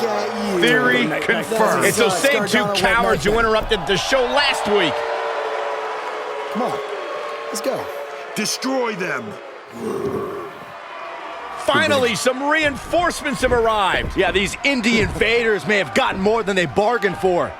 at you. Theory confirmed. It's those same two cowards who interrupted the show last week. Come on, let's go. Destroy them. Finally, some reinforcements have arrived. Yeah, these indie invaders may have gotten more than they bargained for.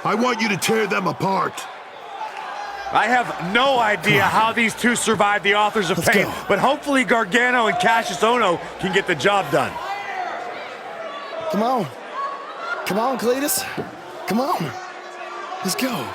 I want you to tear them apart. I have no idea how these two survived the Authors of Let's Pain, go. but hopefully Gargano and Cassius Ohno can get the job done. Come on. Come on, Cletus. Come on. Let's go.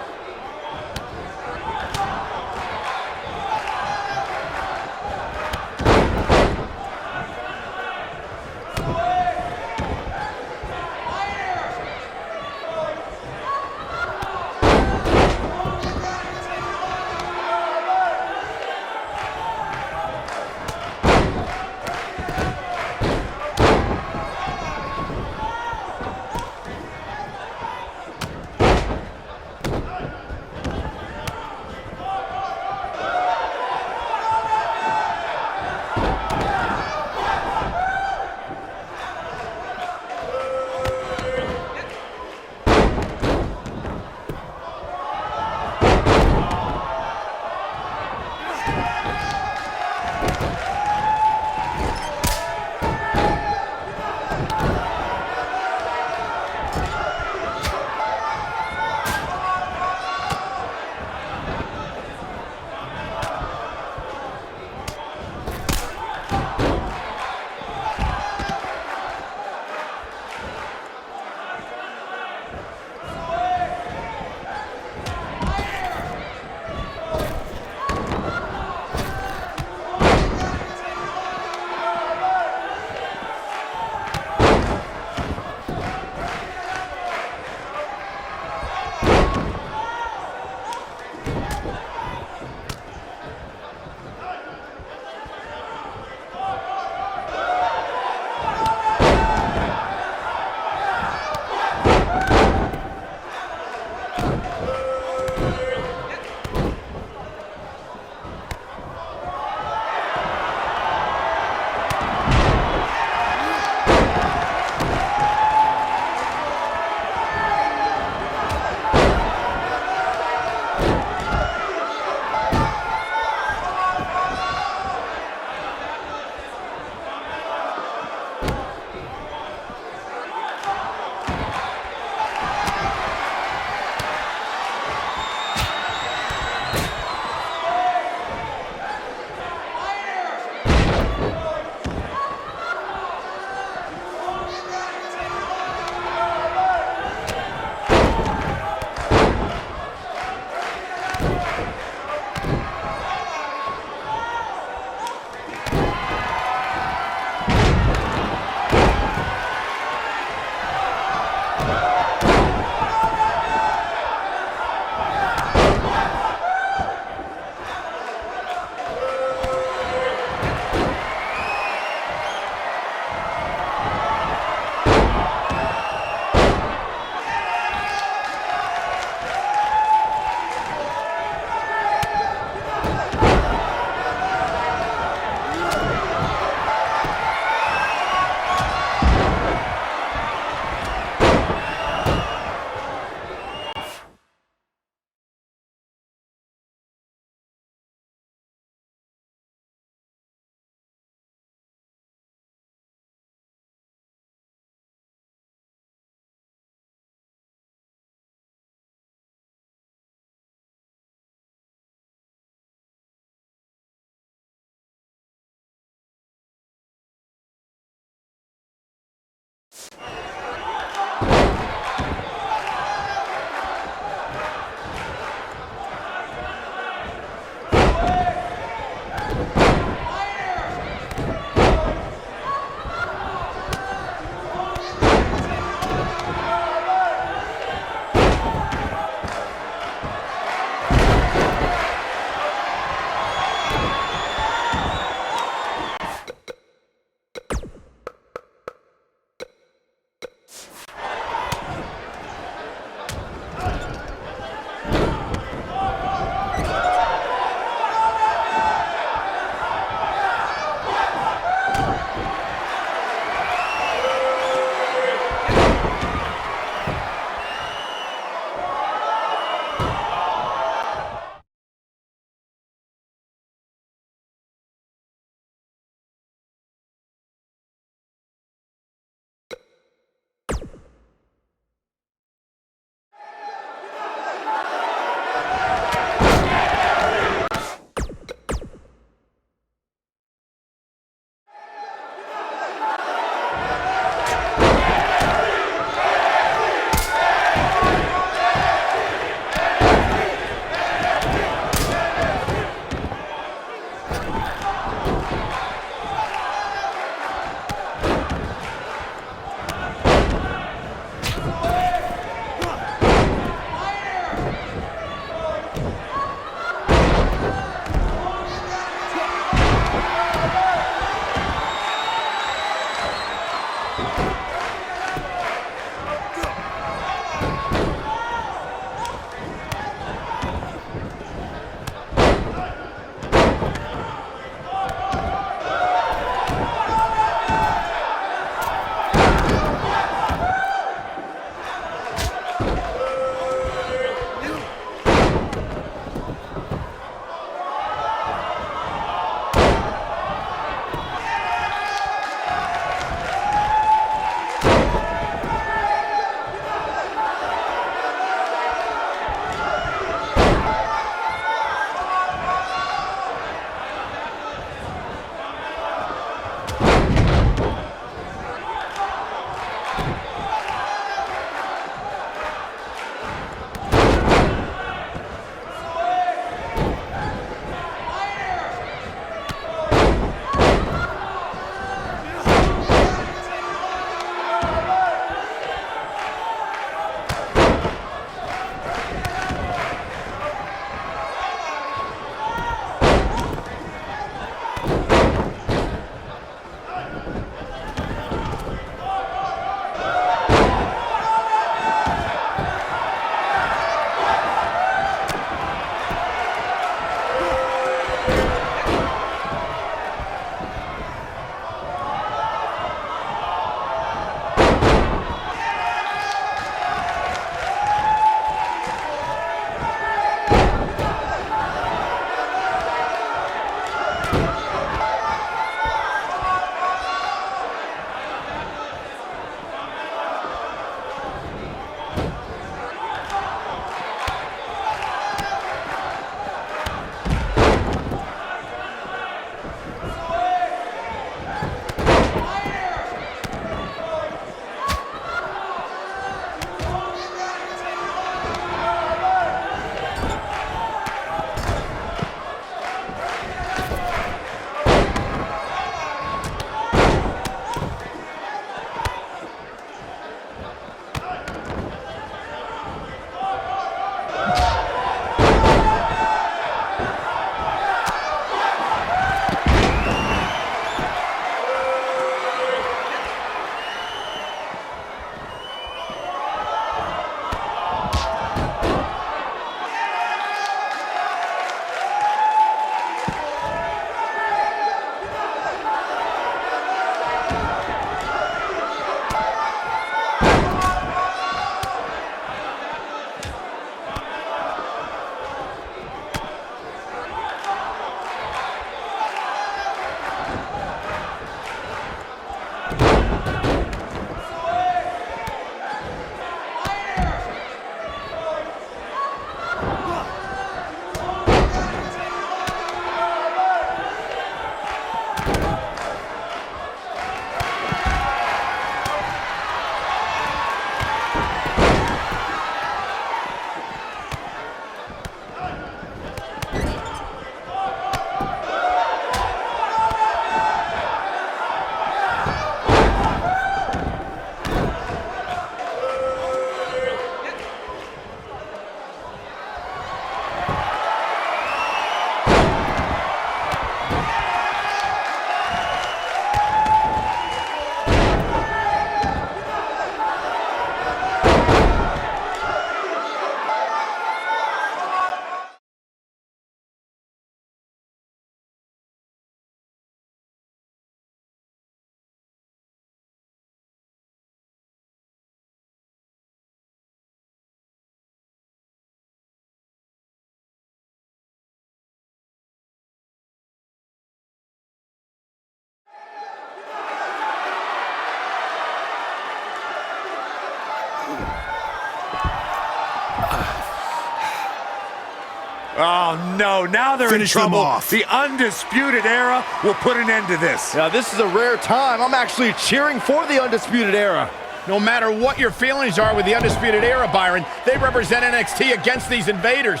Oh, no. Now they're Finish in them trouble. off. The Undisputed Era will put an end to this. Now, this is a rare time. I'm actually cheering for the Undisputed Era. No matter what your feelings are with the Undisputed Era, Byron, they represent NXT against these invaders.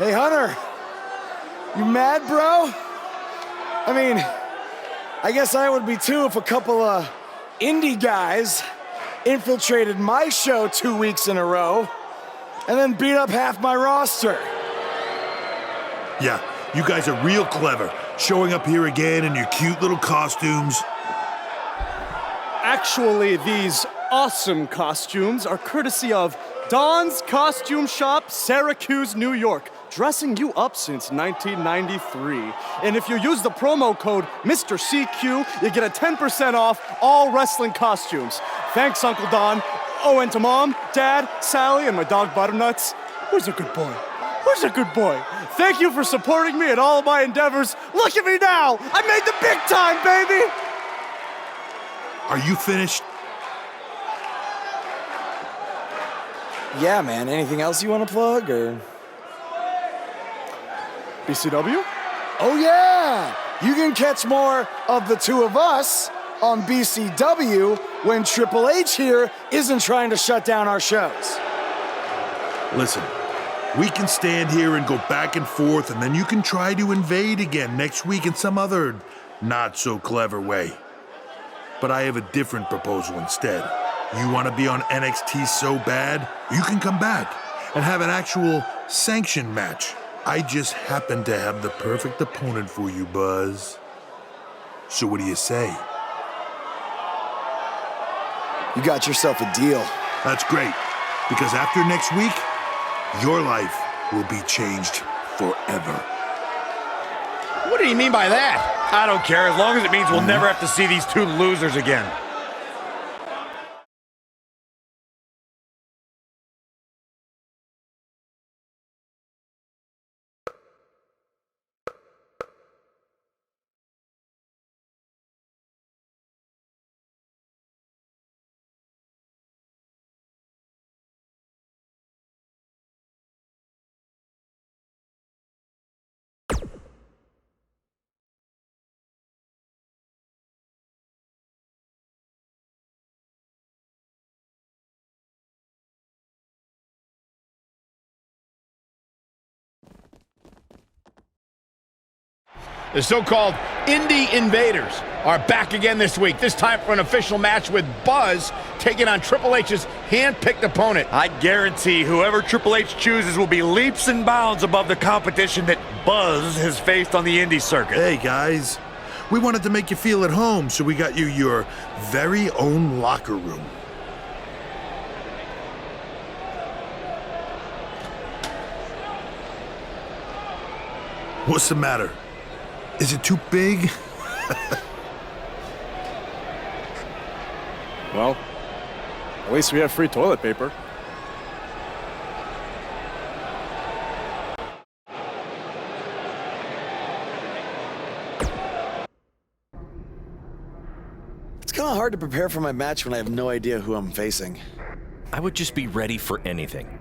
Hey, Hunter. You mad, bro? I mean, I guess I would be too if a couple of indie guys infiltrated my show 2 weeks in a row and then beat up half my roster. Yeah, you guys are real clever, showing up here again in your cute little costumes. Actually, these awesome costumes are courtesy of Don's Costume Shop, Syracuse, New York, dressing you up since 1993. And if you use the promo code Mr. CQ, you get a 10% off all wrestling costumes. Thanks, Uncle Don. Oh, and to Mom, Dad, Sally, and my dog Butternuts. Who's a good boy? Who's a good boy? Thank you for supporting me in all of my endeavors. Look at me now! I made the big time, baby! Are you finished? Yeah, man. Anything else you want to plug, or? BCW? Oh, yeah! You can catch more of the two of us on BCW when Triple H here isn't trying to shut down our shows. Listen, we can stand here and go back and forth, and then you can try to invade again next week in some other not-so-clever way. But I have a different proposal instead. You want to be on NXT so bad, you can come back and have an actual sanctioned match. I just happen to have the perfect opponent for you, Buzz. So what do you say? You got yourself a deal. That's great, because after next week, your life will be changed forever. What do you mean by that? I don't care, as long as it means we'll never have to see these two losers again. The so-called Indie Invaders are back again this week, this time for an official match with Buzz taking on Triple H's hand-picked opponent. I guarantee whoever Triple H chooses will be leaps and bounds above the competition that Buzz has faced on the indie circuit. Hey, guys. We wanted to make you feel at home, so we got you your very own locker room. What's the matter? Is it too big? Well, at least we have free toilet paper. It's kind of hard to prepare for my match when I have no idea who I'm facing. I would just be ready for anything.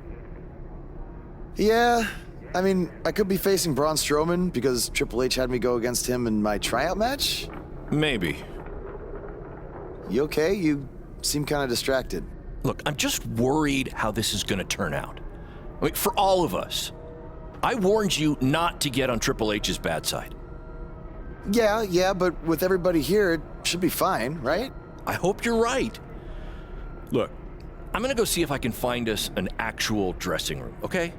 Yeah, I mean, I could be facing Braun Strowman because Triple H had me go against him in my tryout match. Maybe. You okay? You seem kind of distracted. Look, I'm just worried how this is going to turn out. I mean, for all of us. I warned you not to get on Triple H's bad side. Yeah, but with everybody here, it should be fine, right? I hope you're right. Look, I'm going to go see if I can find us an actual dressing room, okay?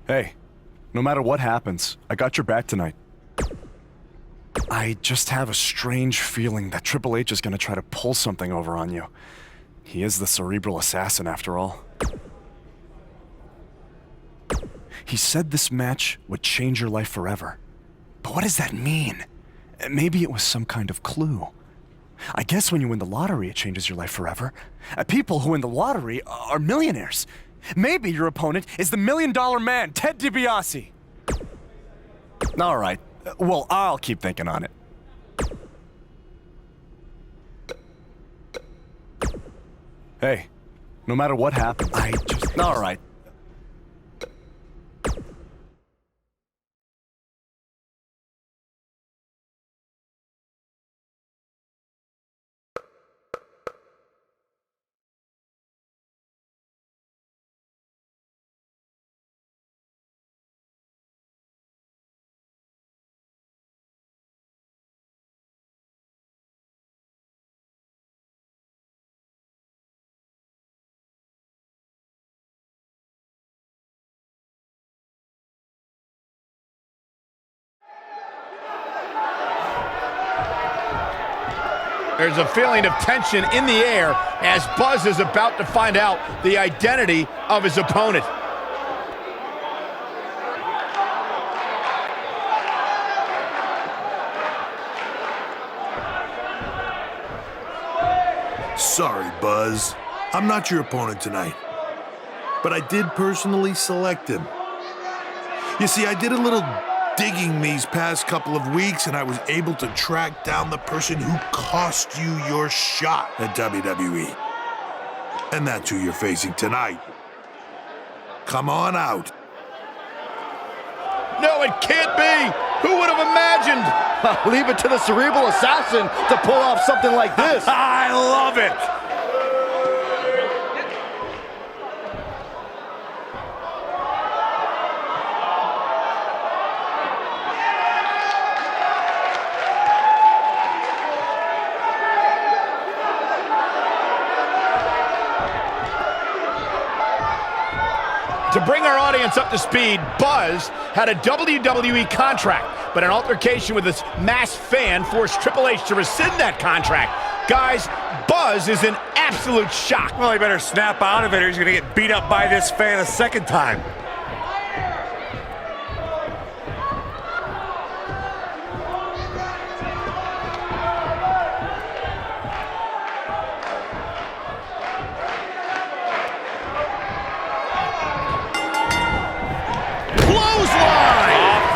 Hey, no matter what happens, I got your back tonight. I just have a strange feeling that Triple H is gonna try to pull something over on you. He is the cerebral assassin, after all. He said this match would change your life forever. But what does that mean? Maybe it was some kind of clue. I guess when you win the lottery, it changes your life forever. People who win the lottery are millionaires. Maybe your opponent is the $1 Million Man, Ted DiBiase. All right. Well, I'll keep thinking on it. Hey, no matter what happens, all right. There's a feeling of tension in the air as Buzz is about to find out the identity of his opponent. Sorry, Buzz. I'm not your opponent tonight. But I did personally select him. You see, I did a little digging these past couple of weeks, and I was able to track down the person who cost you your shot at WWE. And that's who you're facing tonight. Come on out. No, it can't be! Who would have imagined? Leave it to the cerebral assassin to pull off something like this. I love it. To bring our audience up to speed, Buzz had a WWE contract, but an altercation with this masked fan forced Triple H to rescind that contract. Guys, Buzz is in absolute shock. Well, he better snap out of it or he's going to get beat up by this fan a second time.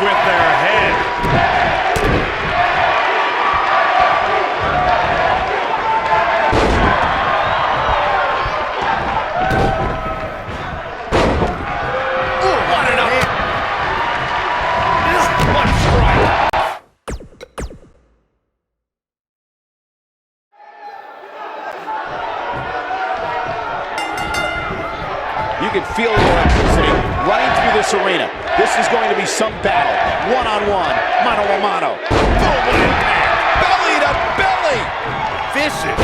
With their head. Ooh, what an up. What a strike. You can feel the electricity running through this arena. This is going to be some battle. One-on-one, mano-a-mano. Boom, impact. Belly to belly. Vicious.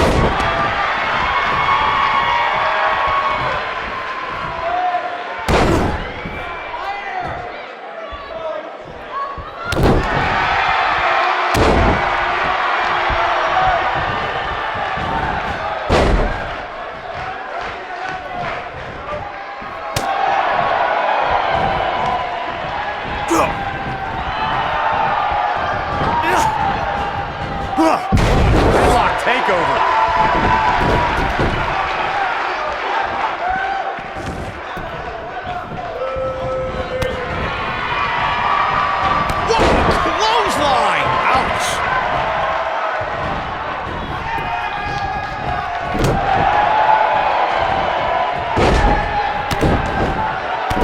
Headlock takeover. What a clothesline! Ouch!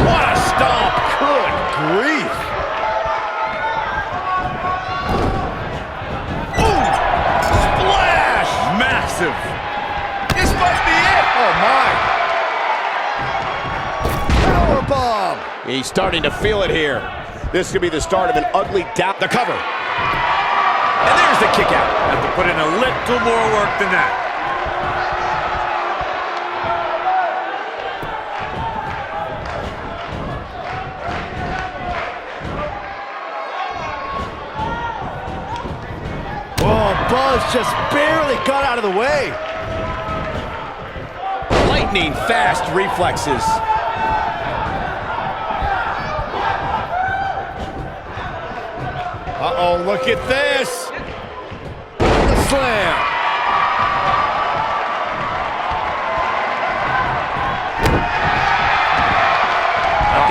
What a stomp! Good grief! Massive. This must be it! Oh, my. Powerbomb! He's starting to feel it here. This could be the start of an ugly down. The cover. And there's the kick out. Have to put in a little more work than that. Buzz just barely got out of the way. Lightning fast reflexes. Uh-oh, look at this. The slam.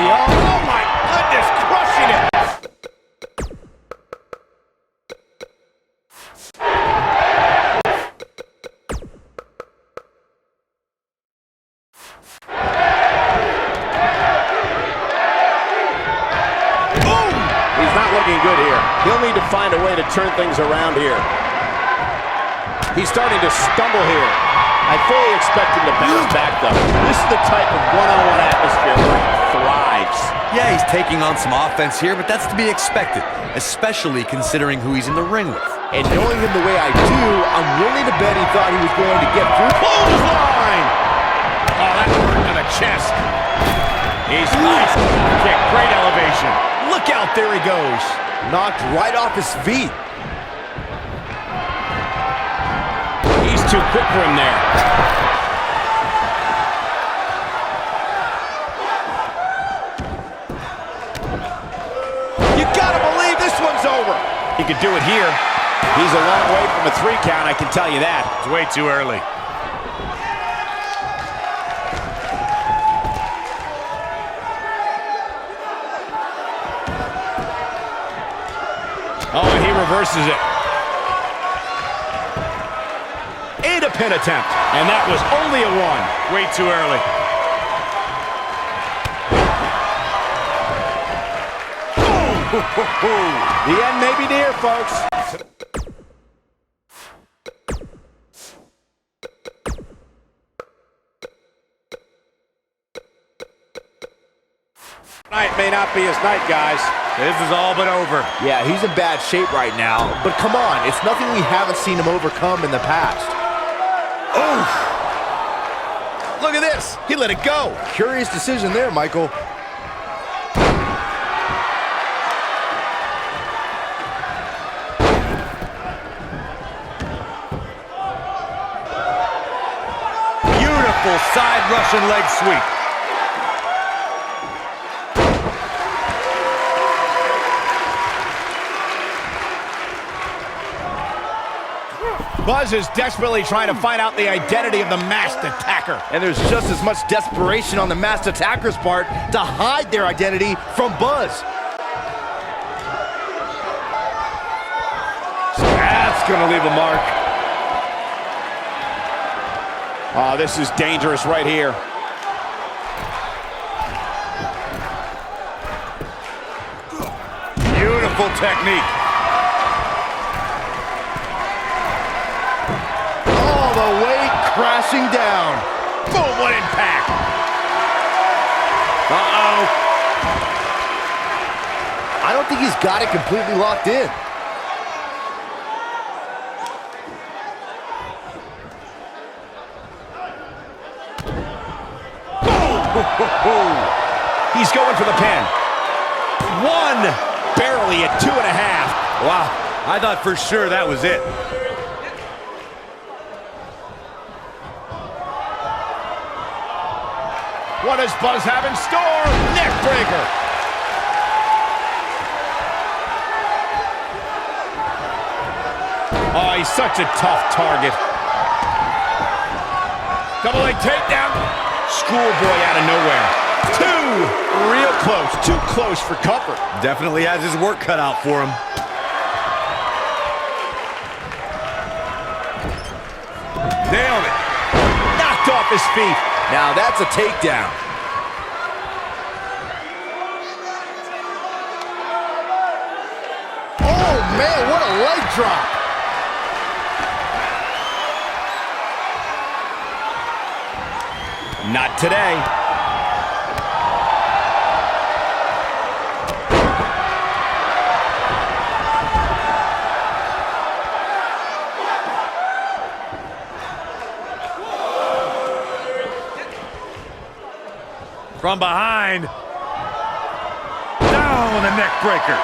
Oh my goodness, crushing it. He's not looking good here. He'll need to find a way to turn things around here. He's starting to stumble here. I fully expect him to bounce back, though. This is the type of one-on-one atmosphere where he thrives. Yeah, he's taking on some offense here, but that's to be expected, especially considering who he's in the ring with. And knowing him the way I do, I'm willing to bet he thought he was going to get through. Clothesline! Oh, that hurt to the chest. He's nice. Kick, great elevation. Look out, there he goes. Knocked right off his feet. He's too quick for him there. You gotta believe this one's over. He could do it here. He's a long way from a 3 count, I can tell you that. It's way too early. Oh, and he reverses it. And a pin attempt. And that was only a 1. Way too early. The end may be near, folks. Tonight may not be his night, guys. This is all but over. Yeah, he's in bad shape right now. But come on, it's nothing we haven't seen him overcome in the past. Oh! Look at this. He let it go. Curious decision there, Michael. Beautiful side Russian leg sweep. Buzz is desperately trying to find out the identity of the masked attacker. And there's just as much desperation on the masked attacker's part to hide their identity from Buzz. That's gonna leave a mark. Oh, this is dangerous right here. Beautiful technique. All the way crashing down. Boom, what impact. Uh-oh. I don't think he's got it completely locked in. He's going for the pin. 1, barely at 2.5. Wow, I thought for sure that was it. What does Buzz have in store? Neck breaker. Oh, he's such a tough target. Double leg takedown. Schoolboy out of nowhere. 2, real close. Too close for comfort. Definitely has his work cut out for him. Nailed it. Knocked off his feet. Now that's a takedown. Oh, man, what a leg drop. Not today. From behind. Down with a neck breaker.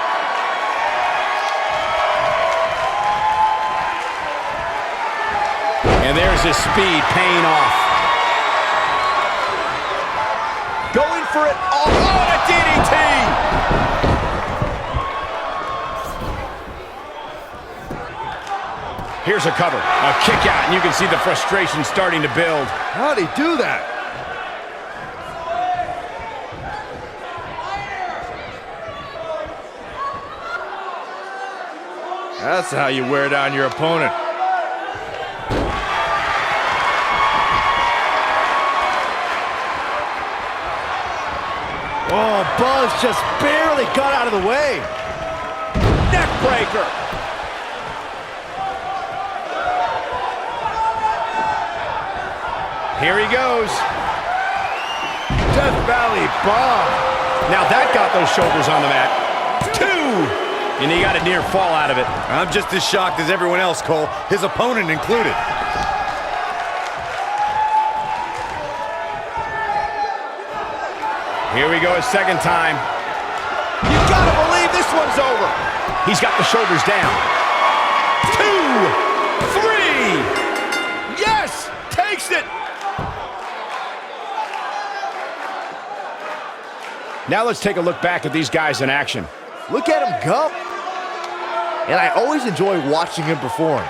And there's his speed paying off. Going for it. Oh, and a DDT! Here's a cover. A kick out, and you can see the frustration starting to build. How'd he do that? That's how you wear down your opponent. Oh, Buzz just barely got out of the way. Neck breaker. Here he goes. Death Valley Bomb. Now that got those shoulders on the mat. 2! And he got a near fall out of it. I'm just as shocked as everyone else, Cole, his opponent included. Here we go a second time. You gotta believe this one's over. He's got the shoulders down. 2, 3. Yes! Takes it! Now let's take a look back at these guys in action. Look at him go. And I always enjoy watching him perform.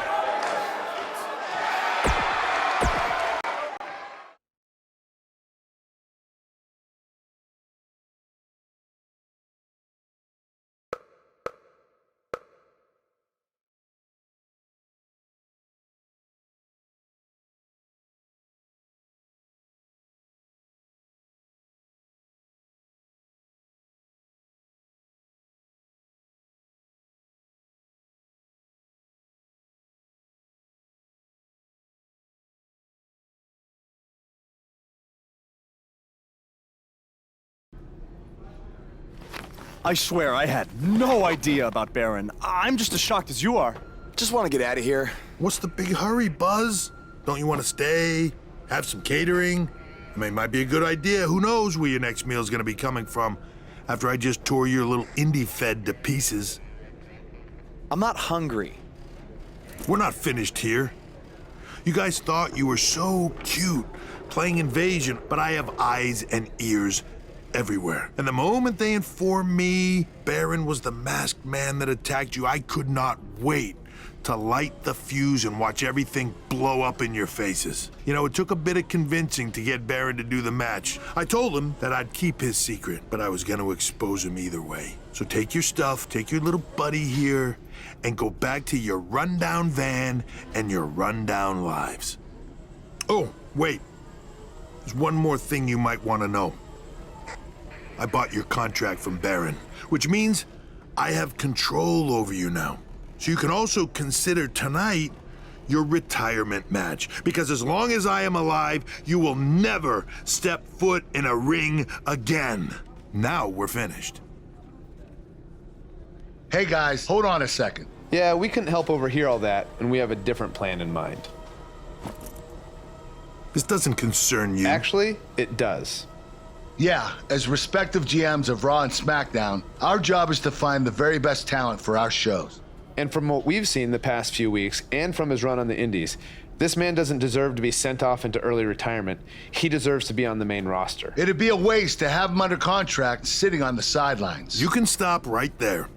I swear I had no idea about Baron. I'm just as shocked as you are. Just want to get out of here. What's the big hurry, Buzz? Don't you want to stay? Have some catering? I mean, might be a good idea. Who knows where your next meal's gonna be coming from after I just tore your little indie fed to pieces. I'm not hungry. We're not finished here. You guys thought you were so cute playing Invasion, but I have eyes and ears everywhere. And the moment they informed me Baron was the masked man that attacked you, I could not wait to light the fuse and watch everything blow up in your faces. You know, it took a bit of convincing to get Baron to do the match. I told him that I'd keep his secret, but I was gonna expose him either way. So take your stuff, take your little buddy here, and go back to your rundown van and your rundown lives. Oh, wait. There's one more thing you might want to know. I bought your contract from Baron, which means I have control over you now. So you can also consider tonight your retirement match, because as long as I am alive, you will never step foot in a ring again. Now we're finished. Hey guys, hold on a second. Yeah, we couldn't help overhear all that, and we have a different plan in mind. This doesn't concern you. Actually, it does. Yeah, as respective GMs of Raw and SmackDown, our job is to find the very best talent for our shows. And from what we've seen the past few weeks, and from his run on the Indies, this man doesn't deserve to be sent off into early retirement. He deserves to be on the main roster. It'd be a waste to have him under contract sitting on the sidelines. You can stop right there.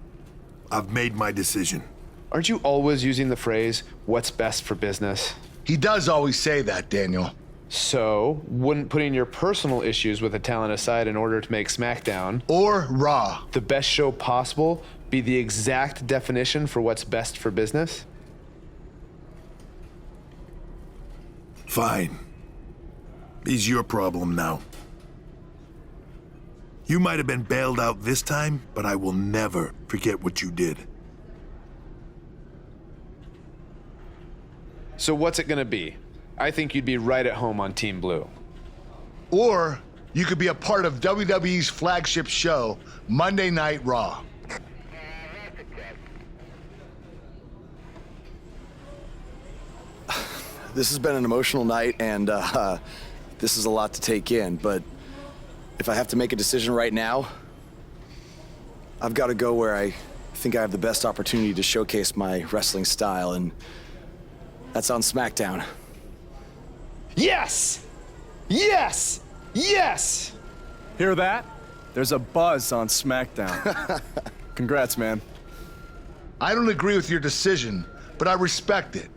I've made my decision. Aren't you always using the phrase, what's best for business? He does always say that, Daniel. So, wouldn't putting your personal issues with the talent aside in order to make SmackDown, or Raw, the best show possible, be the exact definition for what's best for business? Fine. It's your problem now. You might have been bailed out this time, but I will never forget what you did. So what's it gonna be? I think you'd be right at home on Team Blue. or you could be a part of WWE's flagship show, Monday Night Raw. This has been an emotional night, and this is a lot to take in, but if I have to make a decision right now, I've got to go where I think I have the best opportunity to showcase my wrestling style, and that's on SmackDown. Yes! Yes! Yes! Hear that? There's a buzz on SmackDown. Congrats, man. I don't agree with your decision, but I respect it.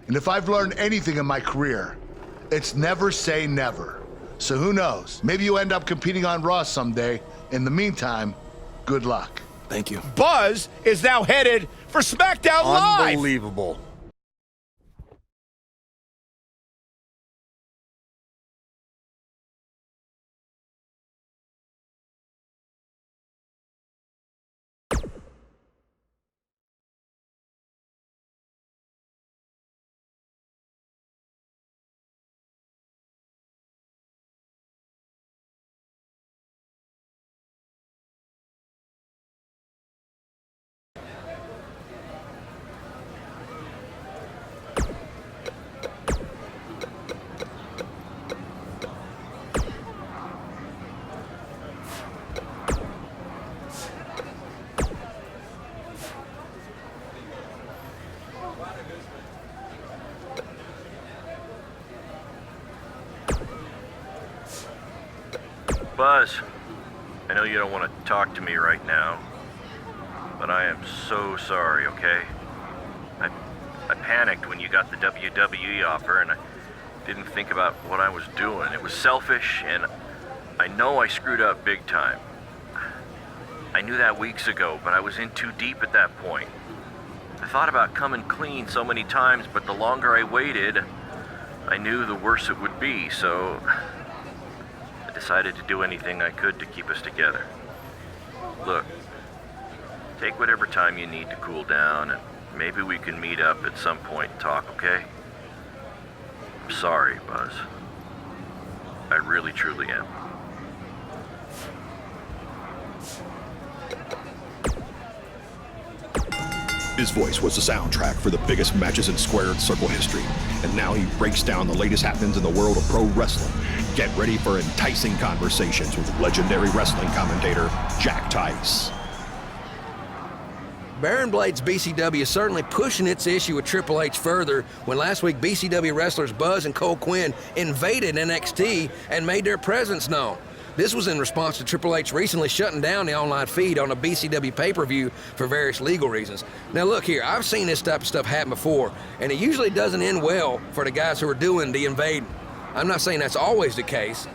And if I've learned anything in my career, it's never say never. So who knows? Maybe you end up competing on Raw someday. In the meantime, good luck. Thank you. Buzz is now headed for SmackDown Live. Unbelievable. Buzz, I know you don't want to talk to me right now, but I am so sorry, okay? I panicked when you got the WWE offer, and I didn't think about what I was doing. It was selfish, and I know I screwed up big time. I knew that weeks ago, but I was in too deep at that point. I thought about coming clean so many times, but the longer I waited, I knew the worse it would be, so I decided to do anything I could to keep us together. Look, take whatever time you need to cool down, and maybe we can meet up at some point and talk, okay? I'm sorry, Buzz. I really, truly am. His voice was the soundtrack for the biggest matches in Squared Circle history, and now he breaks down the latest happenings in the world of pro wrestling. Get ready for enticing conversations with legendary wrestling commentator Jack Tice. Baron Blade's BCW is certainly pushing its issue with Triple H further when last week BCW wrestlers Buzz and Cole Quinn invaded NXT and made their presence known. This was in response to Triple H recently shutting down the online feed on a BCW pay-per-view for various legal reasons. Now look here, I've seen this type of stuff happen before, and it usually doesn't end well for the guys who are doing the invading. I'm not saying that's always the case.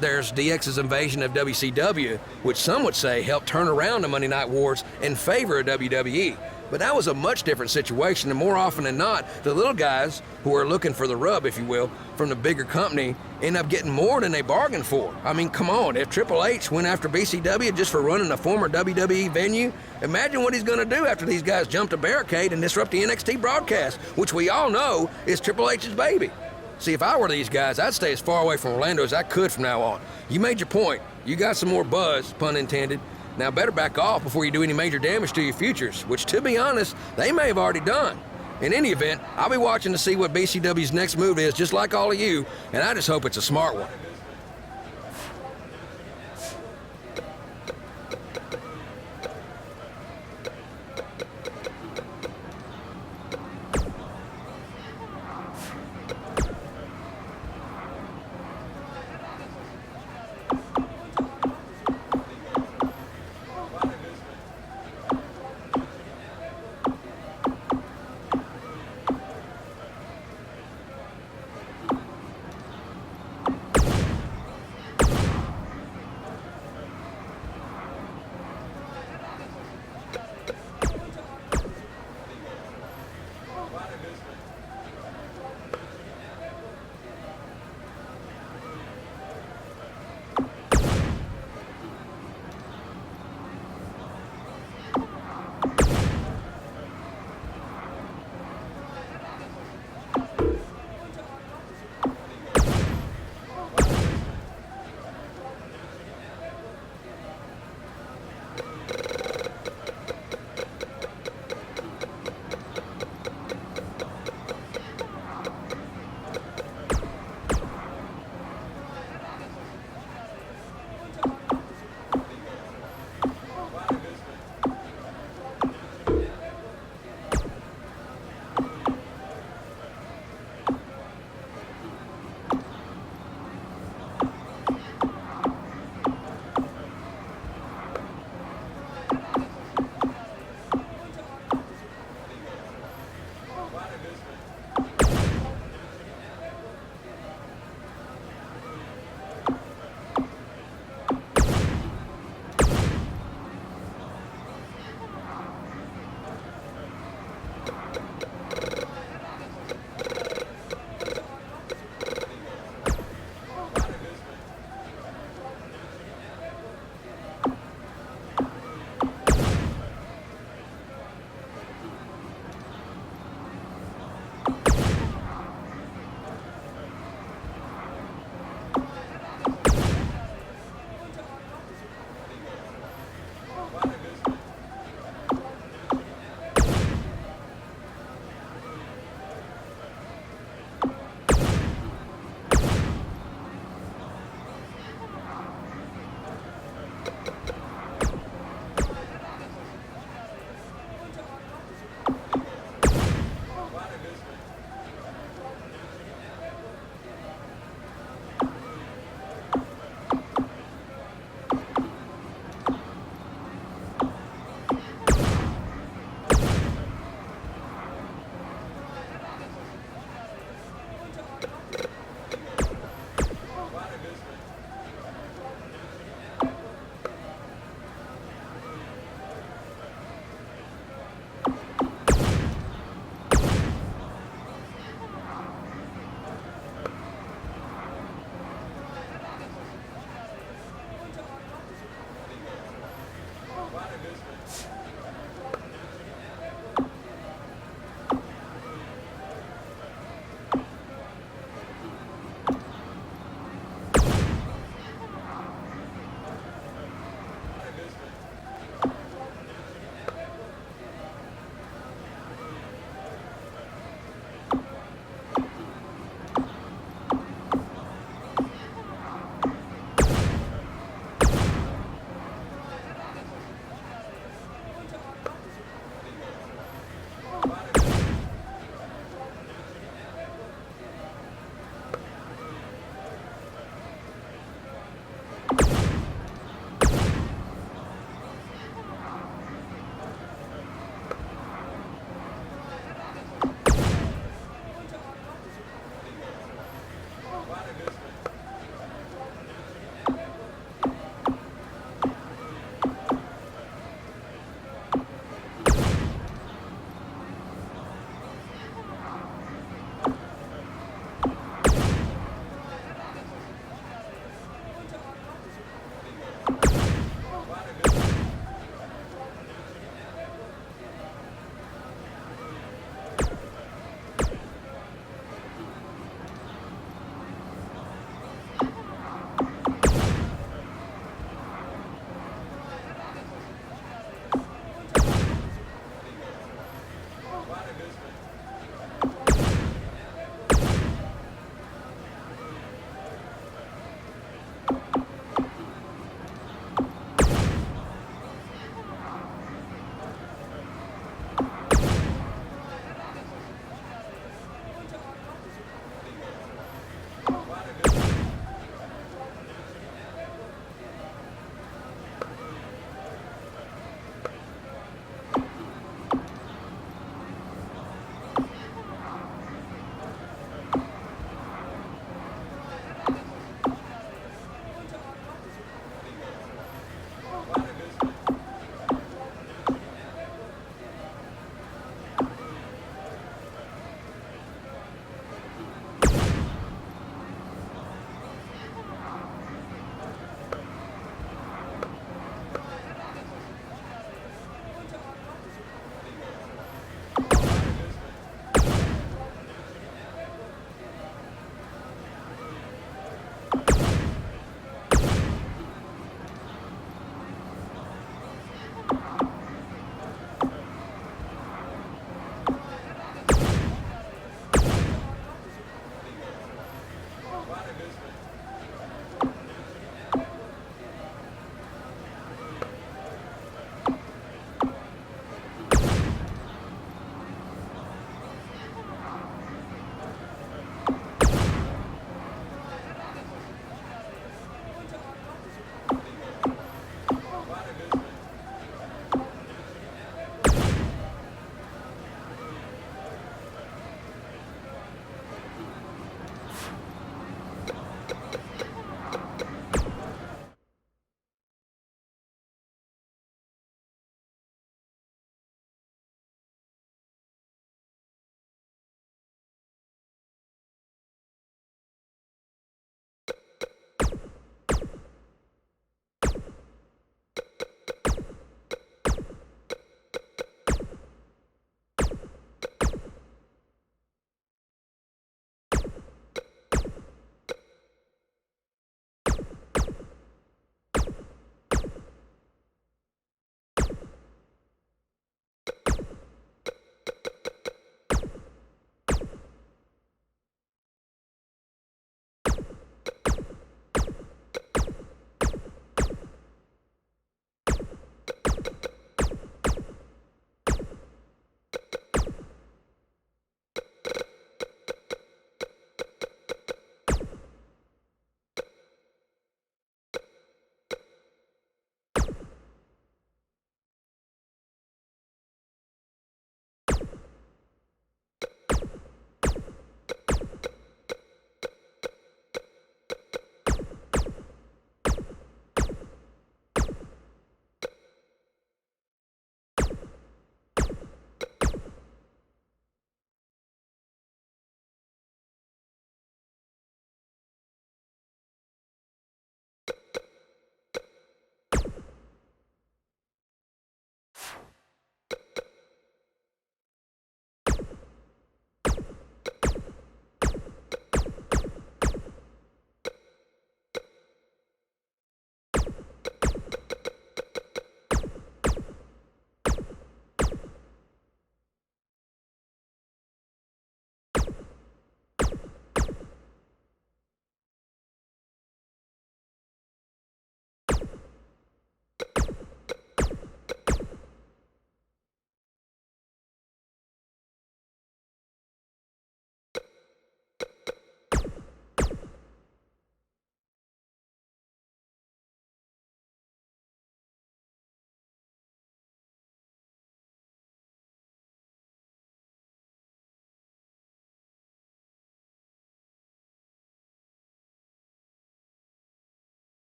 There's DX's invasion of WCW, which some would say helped turn around the Monday Night Wars in favor of WWE. But that was a much different situation, and more often than not, the little guys who are looking for the rub, if you will, from the bigger company end up getting more than they bargained for. I mean, come on, if Triple H went after BCW just for running a former WWE venue, imagine what he's gonna do after these guys jump a barricade and disrupt the NXT broadcast, which we all know is Triple H's baby. See, if I were these guys, I'd stay as far away from Orlando as I could from now on. You made your point. You got some more buzz, pun intended. Now better back off before you do any major damage to your futures, which, to be honest, they may have already done. In any event, I'll be watching to see what BCW's next move is, just like all of you, and I just hope it's a smart one.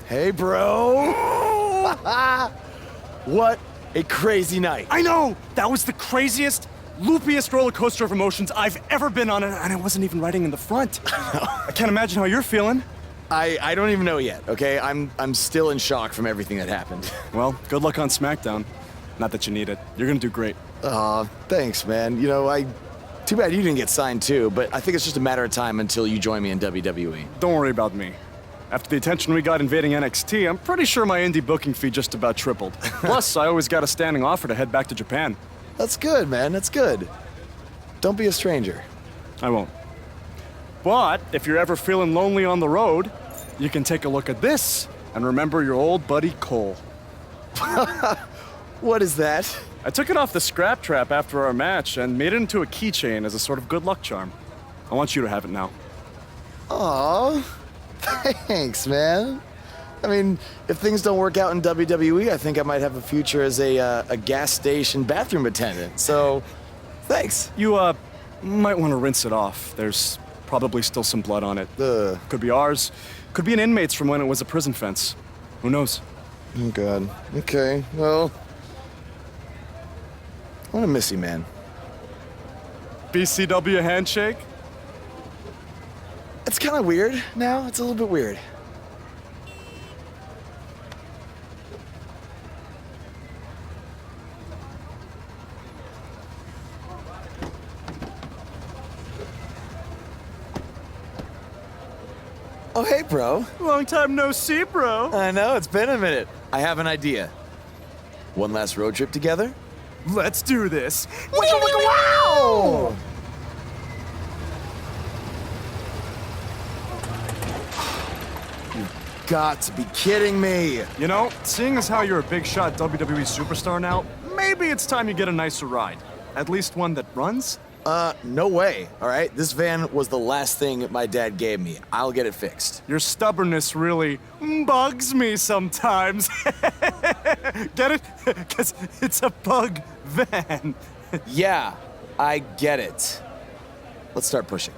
Hey, bro. What a crazy night. I know! That was the craziest, loopiest roller coaster of emotions I've ever been on, and I wasn't even riding in the front. I can't imagine how you're feeling. I don't even know yet, okay? I'm still in shock from everything that happened. Well, good luck on SmackDown. Not that you need it. You're gonna do great. Aw, thanks, man. You know, too bad you didn't get signed too, but I think it's just a matter of time until you join me in WWE. Don't worry about me. After the attention we got invading NXT, I'm pretty sure my indie booking fee just about tripled. Plus, I always got a standing offer to head back to Japan. That's good, man. That's good. Don't be a stranger. I won't. But if you're ever feeling lonely on the road, you can take a look at this and remember your old buddy Cole. What is that? I took it off the scrap trap after our match and made it into a keychain as a sort of good luck charm. I want you to have it now. Aw, thanks, man. I mean, if things don't work out in WWE, I think I might have a future as a gas station bathroom attendant. So, thanks. You, might want to rinse it off. There's probably still some blood on it. Ugh. Could be ours. Could be an inmate's from when it was a prison fence. Who knows? Oh, God. Okay, well, I'm gonna miss you, man. BCW handshake? It's kind of weird now. It's a little bit weird. Oh, hey, bro. Long time no see, bro. I know, it's been a minute. I have an idea. One last road trip together? Let's do this. Wow! You've got to be kidding me. You know, seeing as how you're a big shot WWE superstar now, maybe it's time you get a nicer ride. At least one that runs? No way, all right? This van was the last thing my dad gave me. I'll get it fixed. Your stubbornness really bugs me sometimes. Get it? Because it's a bug van. Yeah, I get it. Let's start pushing.